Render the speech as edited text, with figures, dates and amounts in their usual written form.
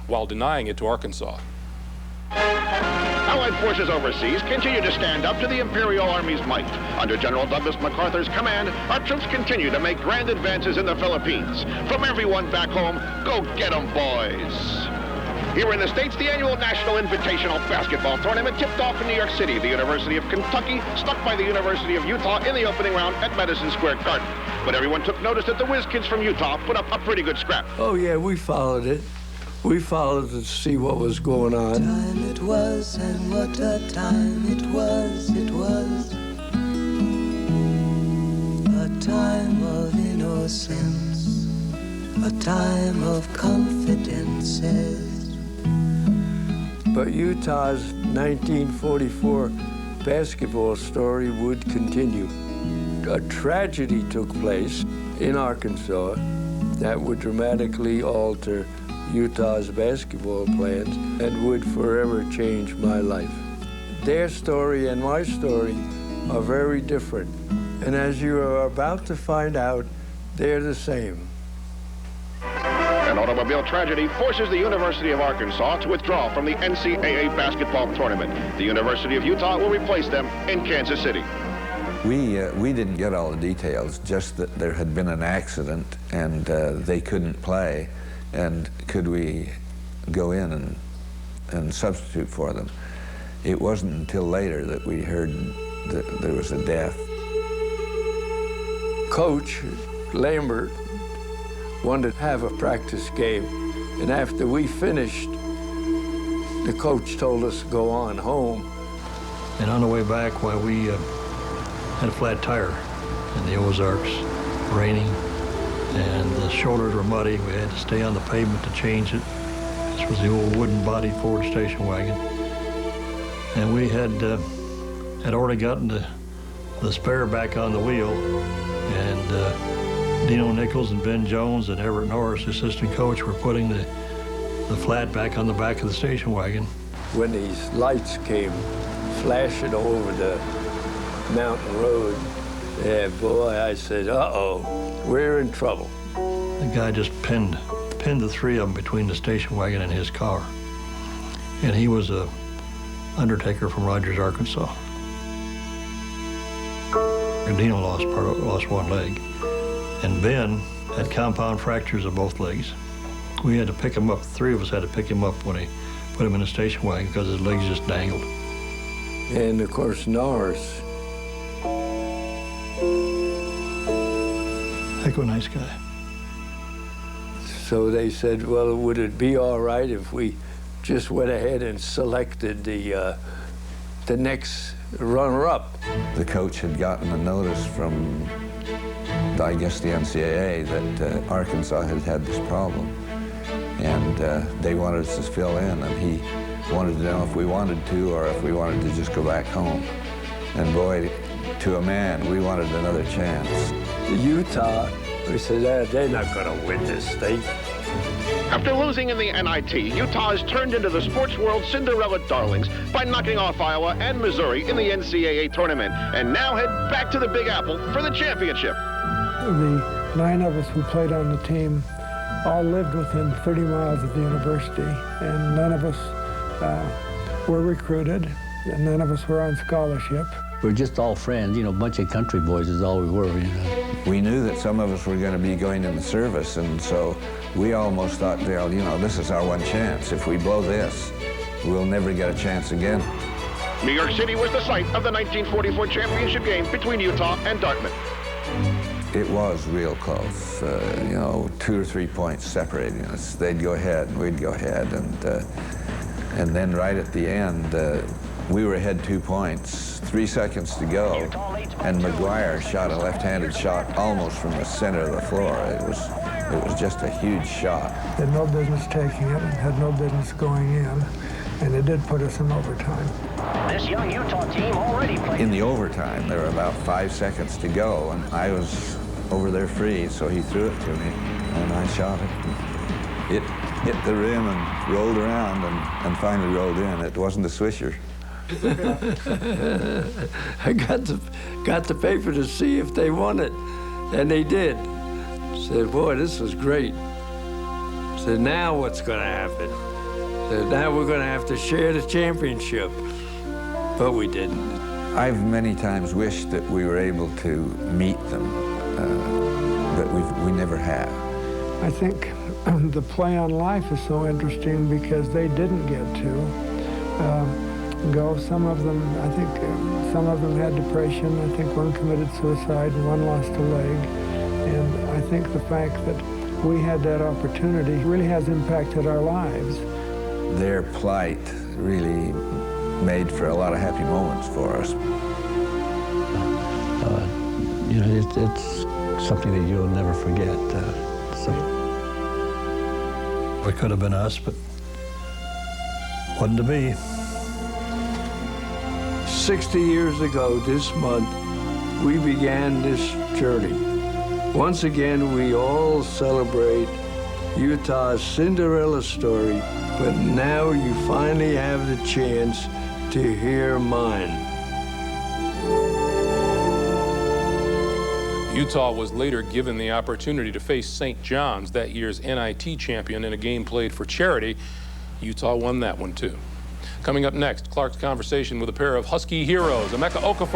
while denying it to Arkansas. Allied forces overseas continue to stand up to the Imperial Army's might. Under General Douglas MacArthur's command, our troops continue to make grand advances in the Philippines. From everyone back home, go get 'em, boys. Here in the States, the annual National Invitational Basketball Tournament tipped off in New York City. The University of Kentucky stuck by the University of Utah in the opening round at Madison Square Garden. But everyone took notice that the Whiz Kids from Utah put up a pretty good scrap. Oh, yeah, we followed it. We followed to see what was going on. Time it was, and what a time it was, a time of innocence, a time of confidences. But Utah's 1944 basketball story would continue. A tragedy took place in Arkansas that would dramatically alter Utah's basketball plans and would forever change my life. Their story and my story are very different. And as you are about to find out, they're the same. An automobile tragedy forces the University of Arkansas to withdraw from the NCAA basketball tournament. The University of Utah will replace them in Kansas City. We didn't get all the details, just that there had been an accident and they couldn't play. And could we go in and substitute for them? It wasn't until later that we heard that there was a death. Coach Lambert wanted to have a practice game, and after we finished, the coach told us to go on home. And on the way back, while we had a flat tire in the Ozarks, raining, and the shoulders were muddy. We had to stay on the pavement to change it. This was the old wooden-bodied Ford station wagon. And we had already gotten the spare back on the wheel, and Dino Nichols and Ben Jones and Everett Norris, the assistant coach, were putting the flat back on the back of the station wagon. When these lights came flashing over the mountain road, yeah, boy, I said, uh-oh. We're in trouble. The guy just pinned the three of them between the station wagon and his car. And he was a undertaker from Rogers, Arkansas. And Dino lost one leg. And Ben had compound fractures of both legs. We had to pick him up, three of us had to pick him up when he put him in the station wagon because his legs just dangled. And of course, Norris. Heck of a nice guy. So they said, well, would it be all right if we just went ahead and selected the next runner-up? The coach had gotten a notice from, I guess, the NCAA that Arkansas had had this problem. And they wanted us to fill in, and he wanted to know if we wanted to or if we wanted to just go back home. And boy, to a man, we wanted another chance. Utah, we said, they're not going to win this state. After losing in the NIT, Utah has turned into the sports world's Cinderella darlings by knocking off Iowa and Missouri in the NCAA tournament, and now head back to the Big Apple for the championship. The 9 of us who played on the team all lived within 30 miles of the university, and none of us were recruited, and none of us were on scholarship. We're just all friends, you know, a bunch of country boys is all we were, you know. We knew that some of us were going to be going in the service, and so we almost thought, well, you know, this is our one chance. If we blow this, we'll never get a chance again. New York City was the site of the 1944 championship game between Utah and Dartmouth. It was real close, you know, 2 or 3 points separating us. They'd go ahead and we'd go ahead, and then right at the end, we were ahead 2 points, 3 seconds to go, and McGuire shot a left-handed shot almost from the center of the floor. It was just a huge shot. Had no business taking it, and had no business going in, and it did put us in overtime. This young Utah team already played. In the overtime, there were about 5 seconds to go, and I was over there free, so he threw it to me, and I shot it. It hit the rim and rolled around and finally rolled in. It wasn't a swisher. I got the paper to see if they won it, and they did. Said, boy, this was great. So now what's going to happen? So now we're going to have to share the championship. But we didn't. I've many times wished that we were able to meet them, but we never have. I think the play on life is so interesting because they didn't get to go. Some of them, I think some of them had depression. I think one committed suicide and one lost a leg. And I think the fact that we had that opportunity really has impacted our lives. Their plight really made for a lot of happy moments for us. You know, it's something that you'll never forget. It could have been us, but wasn't to be. 60 years ago this month, we began this journey. Once again, we all celebrate Utah's Cinderella story, but now you finally have the chance to hear mine. Utah was later given the opportunity to face St. John's, that year's NIT champion, in a game played for charity. Utah won that one, too. Coming up next, Clark's conversation with a pair of Husky heroes, Emeka Okafor